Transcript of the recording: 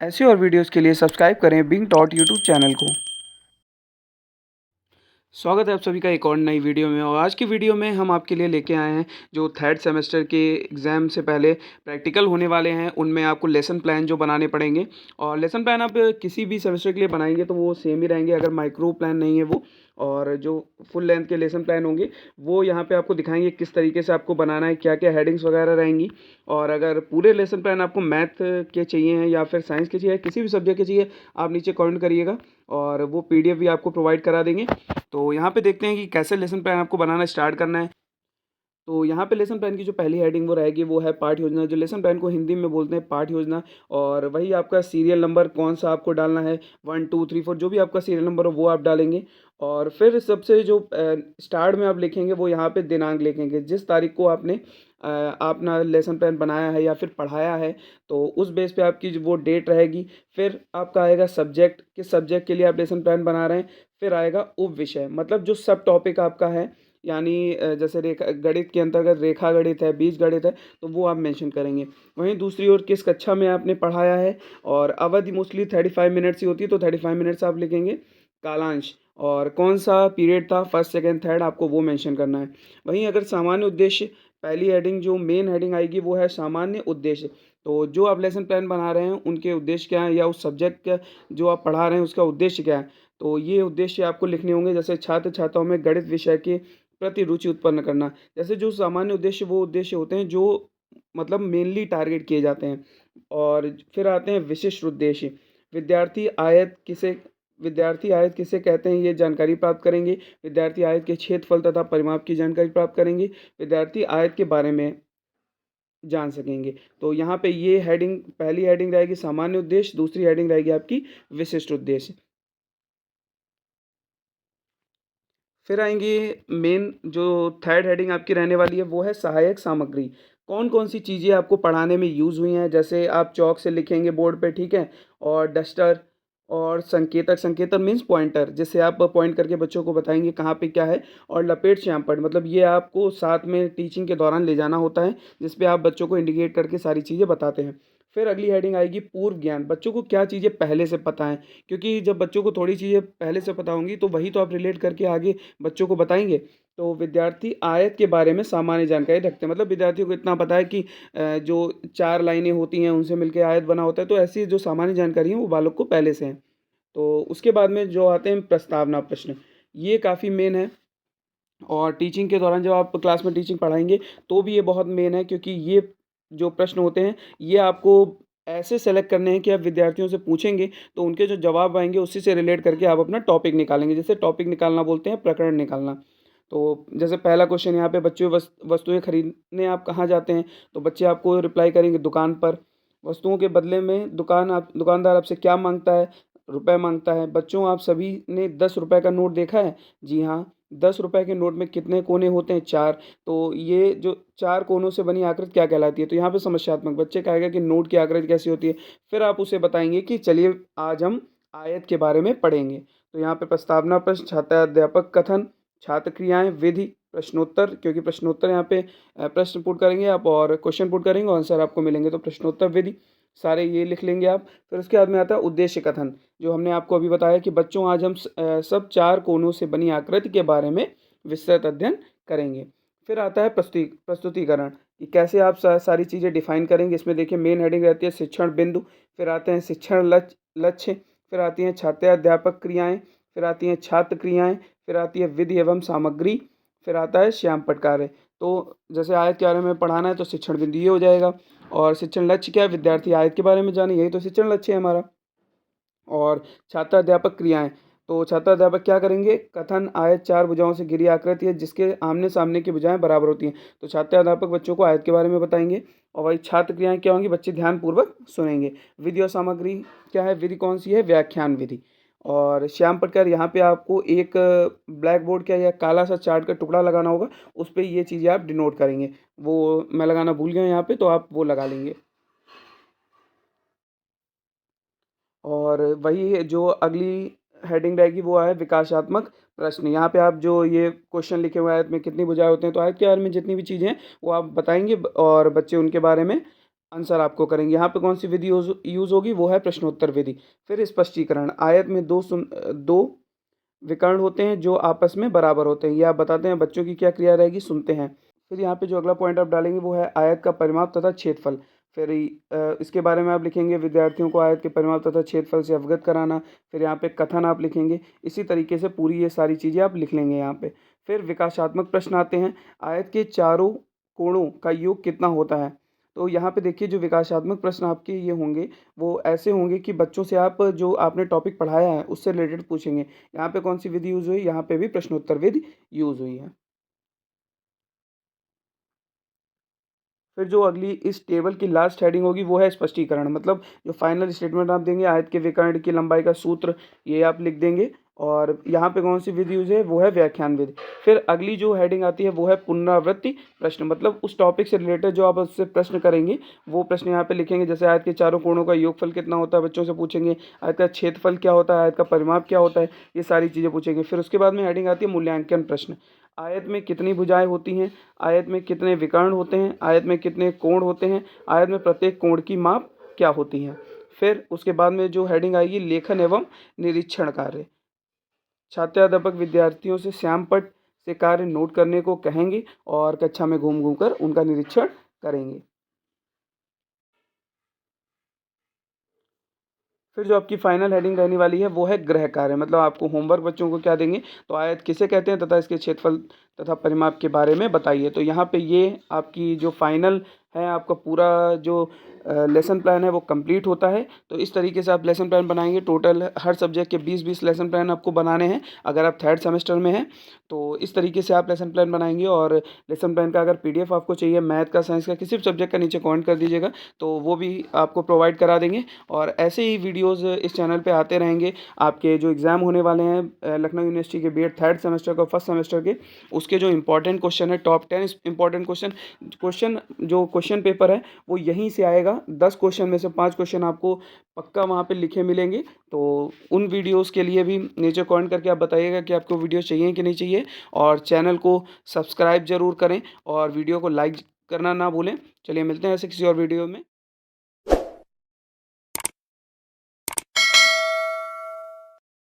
ऐसे और वीडियोस के लिए सब्सक्राइब करें बिंग डॉट यूट्यूब चैनल को। स्वागत है आप सभी का एक और नई वीडियो में। और आज की वीडियो में हम आपके लिए लेके आए हैं जो थर्ड सेमेस्टर के एग्ज़ाम से पहले प्रैक्टिकल होने वाले हैं, उनमें आपको लेसन प्लान जो बनाने पड़ेंगे। और लेसन प्लान आप किसी भी सेमेस्टर के लिए बनाएंगे तो वो सेम ही रहेंगे, अगर माइक्रो प्लान नहीं है वो। और जो फुल लेंथ के लेसन प्लान होंगे वो यहाँ पे आपको दिखाएंगे किस तरीके से आपको बनाना है, क्या क्या हेडिंग्स वगैरह रहेंगी। और अगर पूरे लेसन प्लान आपको मैथ के चाहिए हैं या फिर साइंस के चाहिए, किसी भी सब्जेक्ट के चाहिए, आप नीचे कमेंट करिएगा और वो पीडीएफ भी आपको प्रोवाइड करा देंगे। तो यहाँ पे देखते हैं कि कैसे लेसन प्लान आपको बनाना स्टार्ट करना है। तो यहाँ पे लेसन प्लान की जो पहली हेडिंग वो रहेगी वो है पाठ योजना, जो लेसन प्लान को हिंदी में बोलते हैं पाठ योजना। और वही आपका सीरियल नंबर कौन सा आपको डालना है, 1 2 3 4, जो भी आपका सीरियल नंबर हो वो आप डालेंगे। और फिर सबसे जो स्टार्ट में आप लिखेंगे वो यहाँ पे दिनांक लिखेंगे, जिस तारीख को आपने अपना लेसन प्लान बनाया है या फिर पढ़ाया है, तो उस बेस पे आपकी जो वो डेट रहेगी। फिर आपका आएगा सब्जेक्ट, किस सब्जेक्ट के लिए आप लेसन प्लान बना रहे हैं। फिर आएगा उप विषय, मतलब जो सब टॉपिक आपका है, यानी जैसे रेखा गणित के अंतर्गत रेखा गणित है, बीज गणित है, तो वो आप मेंशन करेंगे। वहीं दूसरी ओर किस कक्षा में आपने पढ़ाया है, और अवधि मोस्टली 35 मिनट्स ही होती है तो 35 मिनट्स आप लिखेंगे। कालांश और कौन सा पीरियड था, फर्स्ट सेकंड थर्ड, आपको वो मेंशन करना है। वहीं अगर सामान्य उद्देश्य, पहली हेडिंग जो मेन हेडिंग आएगी वो है सामान्य उद्देश्य। तो जो आप लेसन प्लान बना रहे हैं उनके उद्देश्य क्या है, या उस सब्जेक्ट का जो आप पढ़ा रहे हैं उसका उद्देश्य क्या है, तो ये उद्देश्य आपको लिखने होंगे। जैसे छात्र छात्राओं में गणित विषय के प्रति रुचि उत्पन्न करना। जैसे जो सामान्य उद्देश्य वो उद्देश्य होते हैं जो मतलब मेनली टारगेट किए जाते हैं। और फिर आते हैं विशिष्ट उद्देश्य। विद्यार्थी आयत किसे विद्यार्थी आयत किसे कहते हैं ये जानकारी प्राप्त करेंगे। विद्यार्थी आयत के क्षेत्रफल तथा परिमाप की जानकारी प्राप्त करेंगे। विद्यार्थी आयत के बारे में जान सकेंगे। तो यहाँ पे ये हेडिंग, पहली हेडिंग रहेगी सामान्य उद्देश्य, दूसरी हेडिंग रहेगी आपकी विशिष्ट उद्देश्य। फिर आएँगे मेन जो थर्ड हेडिंग आपकी रहने वाली है वो है सहायक सामग्री। कौन-कौन सी चीज़ें आपको पढ़ाने में यूज़ हुई हैं, जैसे आप चॉक से लिखेंगे बोर्ड पे, ठीक है? और डस्टर और संकेतक, संकेतक मीन्स पॉइंटर, जिससे आप पॉइंट करके बच्चों को बताएँगे कहाँ पे क्या है। और लपेट श्यामपट्ट, मतलब ये आपको साथ में टीचिंग के दौरान ले जाना होता है, जिस पे आप बच्चों को इंडिकेट करके सारी चीज़ें बताते हैं। फिर अगली हेडिंग आएगी पूर्व ज्ञान, बच्चों को क्या चीज़ें पहले से पता हैं, क्योंकि जब बच्चों को थोड़ी चीज़ें पहले से पता होंगी तो वही तो आप रिलेट करके आगे बच्चों को बताएँगे। तो विद्यार्थी आयत के बारे में सामान्य जानकारी रखते हैं, मतलब विद्यार्थियों को इतना पता है कि जो 4 लाइनें होती हैं उनसे मिलके आयत बना होता है, तो ऐसी जो सामान्य जानकारी है वो बालक को पहले से है। तो उसके बाद में जो आते हैं प्रस्तावना प्रश्न, ये काफ़ी मेन है। और टीचिंग के दौरान जब आप क्लास में टीचिंग पढ़ाएँगे तो भी ये बहुत मेन है, क्योंकि ये जो प्रश्न होते हैं ये आपको ऐसे सेलेक्ट करने हैं कि आप विद्यार्थियों से पूछेंगे तो उनके जो जवाब आएँगे उसी से रिलेट करके आप अपना टॉपिक निकालेंगे। जैसे टॉपिक निकालना बोलते हैं प्रकरण निकालना। तो जैसे पहला क्वेश्चन यहाँ पे, बच्चों वस्तुएँ खरीदने आप कहाँ जाते हैं? तो बच्चे आपको रिप्लाई करेंगे दुकान पर। वस्तुओं के बदले में दुकानदार आपसे क्या माँगता है? रुपए माँगता है। बच्चों, आप सभी ने ₹10 का नोट देखा है? जी हाँ। ₹10 के नोट में कितने कोने होते हैं? 4। तो ये जो 4 कोनों से बनी आकृति क्या कहलाती है? तो यहाँ पे समस्यात्मक, बच्चे कहेगा कि नोट की आकृति कैसी होती है? फिर आप उसे बताएँगे कि चलिए आज हम आयत के बारे में पढ़ेंगे। तो यहाँ पे प्रस्तावना प्रश्न, छात्र-अध्यापक कथन, छात्र क्रियाएँ, विधि, प्रश्नोत्तर, क्योंकि प्रश्नोत्तर यहाँ पे प्रश्न पुट करेंगे आप और क्वेश्चन पुट करेंगे और आंसर आपको मिलेंगे, तो प्रश्नोत्तर विधि, सारे ये लिख लेंगे आप। फिर उसके बाद में आता है उद्देश्य कथन, जो हमने आपको अभी बताया कि बच्चों आज हम सब 4 कोनों से बनी आकृति के बारे में विस्तृत अध्ययन करेंगे। फिर आता है प्रस्तुतिकरण, कि कैसे आप सारी चीज़ें डिफाइन करेंगे। इसमें देखिए मेन हेडिंग रहती है शिक्षण बिंदु, फिर आते हैं शिक्षण लक्ष्य, फिर आती हैं छात्र अध्यापक क्रियाएँ, फिर आती हैं छात्र क्रियाएँ, फिर आती है विधि एवं सामग्री, फिर आता है श्यामपट्ट कार्य। तो जैसे आयत के बारे में पढ़ाना है तो शिक्षण बिंदु ये हो जाएगा। और शिक्षण लक्ष्य क्या है? विद्यार्थी आयत के बारे में जाने, यही तो शिक्षण लक्ष्य है हमारा। और छात्र अध्यापक क्रियाएँ, तो छात्र अध्यापक क्या करेंगे? कथन, आयत 4 भुजाओं से घिरी आकृति है जिसके आमने-सामने की भुजाएँ बराबर होती हैं। तो छात्र अध्यापक बच्चों को आयत के बारे में बताएँगे। और वही छात्र क्रियाएँ क्या होंगी? बच्चे ध्यानपूर्वक सुनेंगे। विधि और सामग्री क्या है? विधि कौन-सी है? व्याख्यान विधि। और श्याम पटकर, यहाँ पे आपको एक ब्लैक बोर्ड का या काला-सा चार्ट का टुकड़ा लगाना होगा, उस पे ये चीज़ें आप डिनोट करेंगे। वो मैं लगाना भूल गया यहाँ पे, तो आप वो लगा लेंगे। और वही जो अगली हेडिंग रहेगी वो है विकासात्मक प्रश्न। यहाँ पे आप जो ये क्वेश्चन लिखे हुए हैं, आयत में कितनी भुजाएँ होते हैं, तो आयत के बारे में जितनी भी चीज़ें हैं वो आप बताएँगे और बच्चे उनके बारे में आंसर आपको करेंगे। यहाँ पे कौन-सी विधि यूज़ होगी, वो है प्रश्नोत्तर विधि। फिर स्पष्टीकरण, आयत में 2 विकर्ण होते हैं जो आपस में बराबर होते हैं। ये आप बताते हैं, बच्चों की क्या क्रिया रहेगी, सुनते हैं। फिर यहाँ पे जो अगला पॉइंट आप डालेंगे वो है आयत का परिमाप तथा क्षेत्रफल। फिर इसके बारे में आप लिखेंगे विद्यार्थियों को आयत के परिमाप तथा क्षेत्रफल से अवगत कराना। फिर यहाँ पे कथन आप लिखेंगे। इसी तरीके से पूरी ये सारी चीज़ें आप लिख लेंगे यहाँ पे। फिर विकासात्मक प्रश्न आते हैं, आयत के चारों कोणों का योग कितना होता है? तो यहाँ पे देखिए जो विकासात्मक प्रश्न आपके ये होंगे, वो ऐसे होंगे कि बच्चों से आप जो आपने टॉपिक पढ़ाया है उससे रिलेटेड पूछेंगे। यहाँ पे कौन-सी विधि यूज़ हुई? यहाँ पे भी प्रश्नोत्तर विधि यूज़ हुई है। फिर जो अगली इस टेबल की लास्ट हेडिंग होगी वो है स्पष्टीकरण, मतलब जो फाइनल स्टेटमेंट आप देंगे, आयत के विकर्ण की लंबाई का सूत्र ये आप लिख देंगे। और यहाँ पे कौन सी विधि यूज है, वो है व्याख्यान विधि। फिर अगली जो हेडिंग आती है वो है पुनरावृत्ति प्रश्न, मतलब उस टॉपिक से रिलेटेड जो आप उससे प्रश्न करेंगे वो प्रश्न यहाँ पे लिखेंगे। जैसे आयत के चारों कोणों का योगफल कितना होता है, बच्चों से पूछेंगे। आयत का क्षेत्रफल क्या होता है, आयत का परिमाप क्या होता है, ये सारी चीज़ें पूछेंगे। फिर उसके बाद में हेडिंग आती है मूल्यांकन प्रश्न। आयत में कितनी भुजाएं होती हैं, आयत में कितने विकर्ण होते हैं, आयत में कितने कोण होते हैं, आयत में प्रत्येक कोण की माप क्या होती है। फिर उसके बाद में जो हेडिंग आएगी लेखन एवं निरीक्षण कार्य। छात्राध्यापक विद्यार्थियों से श्यामपट्ट से कार्य नोट करने को कहेंगे और कक्षा में घूम घूम कर उनका निरीक्षण करेंगे। फिर जो आपकी फाइनल हेडिंग रहने वाली है वो है गृह कार्य, मतलब आपको होमवर्क बच्चों को क्या देंगे, तो आयत किसे कहते हैं तथा इसके क्षेत्रफल तथा परिमाप के बारे में बताइए। तो यहाँ पे ये आपकी जो फाइनल है, आपका पूरा जो लेसन प्लान है वो कंप्लीट होता है। तो इस तरीके से आप लेसन प्लान बनाएंगे। टोटल हर सब्जेक्ट के 20-20 लेसन प्लान आपको बनाने हैं अगर आप थर्ड सेमेस्टर में हैं। तो इस तरीके से आप लेसन प्लान बनाएंगे। और लेसन प्लान का अगर पीडीएफ आपको चाहिए, मैथ का, साइंस का, किसी भी सब्जेक्ट का, नीचे कमेंट कर दीजिएगा, तो वो भी आपको प्रोवाइड करा देंगे। और ऐसे ही वीडियोज़ इस चैनल पे आते रहेंगे। आपके जो एग्ज़ाम होने वाले हैं लखनऊ यूनिवर्सिटी के बीएड थर्ड सेमेस्टर का, फर्स्ट सेमेस्टर के, उसके जो इंपॉर्टेंट क्वेश्चन है, टॉप 10 इंपॉर्टेंट क्वेश्चन क्वेश्चन जो क्वेश्चन पेपर है वो यहीं से आएगा। 10 क्वेश्चन में से 5 क्वेश्चन आपको पक्का वहाँ पे लिखे मिलेंगे। तो उन वीडियोज़ के लिए भी नीचे कमेंट करके आप बताइएगा कि आपको वीडियो चाहिए कि नहीं चाहिए। और चैनल को सब्सक्राइब ज़रूर करें और वीडियो को लाइक करना ना भूलें। चलिए मिलते हैं ऐसे किसी और वीडियो में।